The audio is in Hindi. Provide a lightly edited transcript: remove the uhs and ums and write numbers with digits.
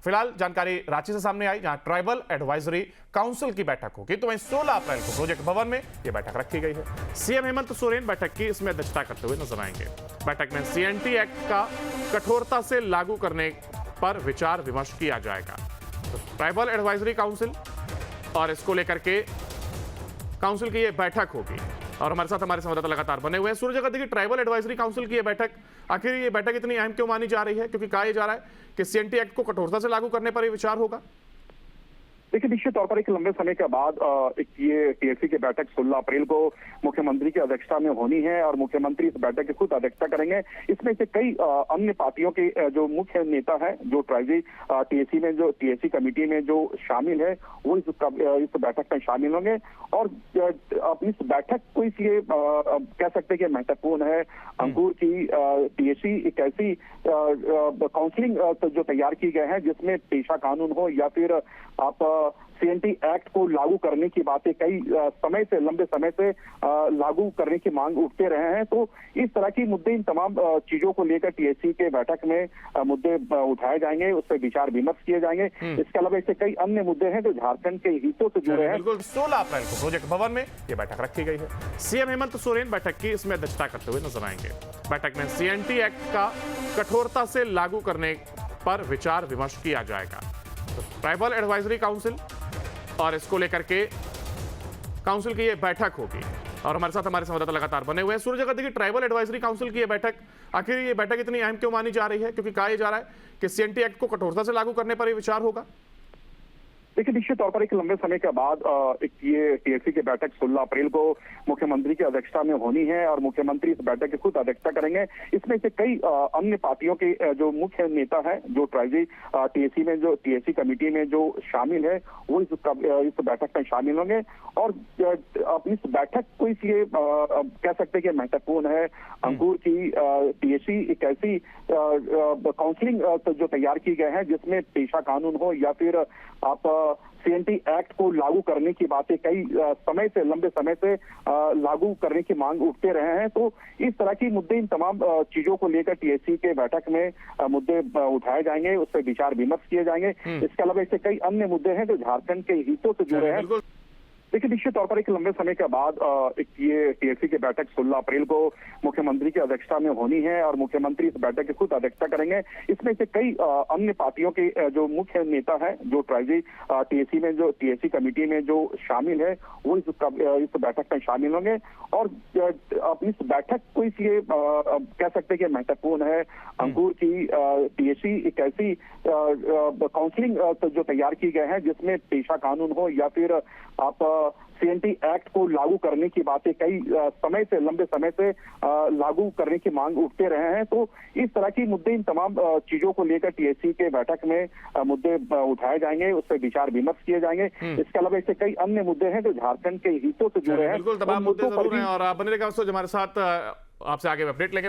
फिलहाल जानकारी रांची से सामने आई, जहां ट्राइबल एडवाइजरी काउंसिल की बैठक होगी, तो वहीं 16 अप्रैल को प्रोजेक्ट भवन में यह बैठक रखी गई है। सीएम हेमंत सोरेन बैठक की इसमें अध्यक्षता करते हुए नजर आएंगे। बैठक में सीएनटी एक्ट का कठोरता से लागू करने पर विचार विमर्श किया जाएगा। तो ट्राइबल एडवाइजरी काउंसिल और इसको लेकर के काउंसिल की यह बैठक होगी और हमारे साथ हमारे संवाददाता लगातार बने हुए हैं। सूरज, देखिए ट्राइबल एडवाइजरी काउंसिल की यह बैठक, आखिर ये बैठक इतनी अहम क्यों मानी जा रही है? क्योंकि कहा जा रहा है कि सीएनटी एक्ट को कठोरता से लागू करने पर यह विचार होगा। देखिए, निश्चित तौर पर एक लंबे समय के बाद एक ये टीएससी की बैठक 16 अप्रैल को मुख्यमंत्री की अध्यक्षता में होनी है और मुख्यमंत्री इस बैठक की खुद अध्यक्षता करेंगे। इसमें से कई अन्य पार्टियों के जो मुख्य नेता है, जो ट्राइबल टीएससी में, जो टीएससी कमेटी में जो शामिल है, वो इस बैठक में शामिल होंगे। और इस बैठक को इसलिए कह सकते हैं कि महत्वपूर्ण है। अंकुर की टीएससी एक ऐसी काउंसलिंग जो तैयार की गए हैं जिसमें पेशा कानून हो या फिर आप सीएनटी एक्ट को लागू करने की बातें कई लंबे समय से लागू करने की मांग उठते रहे हैं। तो इस तरह की मुद्दे, इन तमाम चीजों को लेकर टीएससी के बैठक में मुद्दे उठाए जाएंगे, उस पर विचार विमर्श किए जाएंगे। इसके अलावा ऐसे कई अन्य मुद्दे हैं जो झारखंड के हितों से जुड़े हैं। बिल्कुल, 16 अप्रैल को प्रोजेक्ट भवन में यह बैठक रखी गई है। सीएम हेमंत सोरेन बैठक की इसमें अध्यक्षता करते हुए नजर आएंगे। बैठक में सीएनटी एक्ट का कठोरता से लागू करने पर विचार विमर्श किया जाएगा। तो ट्राइबल एडवाइजरी काउंसिल और इसको लेकर के काउंसिल की यह बैठक होगी और हमारे साथ हमारे संवाददाता लगातार बने हुए हैं। सूरज, देखिए ट्राइबल एडवाइजरी काउंसिल की यह बैठक, आखिर ये बैठक इतनी अहम क्यों मानी जा रही है? क्योंकि कहा जा रहा है कि सीएनटी एक्ट को कठोरता से लागू करने पर यह विचार होगा। देखिए, निश्चित तौर पर एक लंबे समय के बाद एक ये टीएससी की बैठक 16 अप्रैल को मुख्यमंत्री की अध्यक्षता में होनी है और मुख्यमंत्री इस बैठक की खुद अध्यक्षता करेंगे। इसमें से कई अन्य पार्टियों के जो मुख्य नेता है, जो ट्राइबल टीएससी में, जो टीएससी कमेटी में जो शामिल है, वो इस बैठक में शामिल होंगे। और इस बैठक को इसलिए कह सकते हैं कि महत्वपूर्ण है। अंकुर की टीएससी एक ऐसी काउंसलिंग जो तैयार की गए हैं जिसमें पेशा कानून हो या फिर आप सीएनटी एक्ट को लागू करने की बातें कई लंबे समय से लागू करने की मांग उठते रहे हैं। तो इस तरह की मुद्दे, इन तमाम चीजों को लेकर टीएससी के बैठक में मुद्दे उठाए जाएंगे, उस पर विचार विमर्श किए जाएंगे। इसके अलावा ऐसे कई अन्य मुद्दे हैं जो झारखंड के हितों से जुड़े हैं। देखिए, निश्चित तौर पर एक लंबे समय के बाद एक ये टीएससी की बैठक 16 अप्रैल को मुख्यमंत्री की अध्यक्षता में होनी है और मुख्यमंत्री इस बैठक की खुद अध्यक्षता करेंगे। इसमें से कई अन्य पार्टियों के जो मुख्य नेता है, जो ट्राइबल टीएससी में, जो टीएससी कमेटी में जो शामिल है, वो इस बैठक में शामिल होंगे। और इस बैठक को इसलिए कह सकते हैं कि महत्वपूर्ण है। अंकुर की टीएससी एक ऐसी काउंसलिंग जो तैयार की गए हैं जिसमें पेशा कानून हो या फिर आप सीएनटी एक्ट को लागू करने की बातें कई लंबे समय से लागू करने की मांग उठते रहे हैं। तो इस तरह की मुद्दे, इन तमाम चीजों को लेकर टीएससी के बैठक में मुद्दे उठाए जाएंगे, उस पर विचार विमर्श किए जाएंगे। इसके अलावा ऐसे कई अन्य मुद्दे हैं जो झारखंड के हितों से जुड़े हैं। बिल्कुल, तमाम मुद्दे जरूर हैं और आप बने रहेगा हमारे साथ, आपसे आगे अपडेट लेंगे।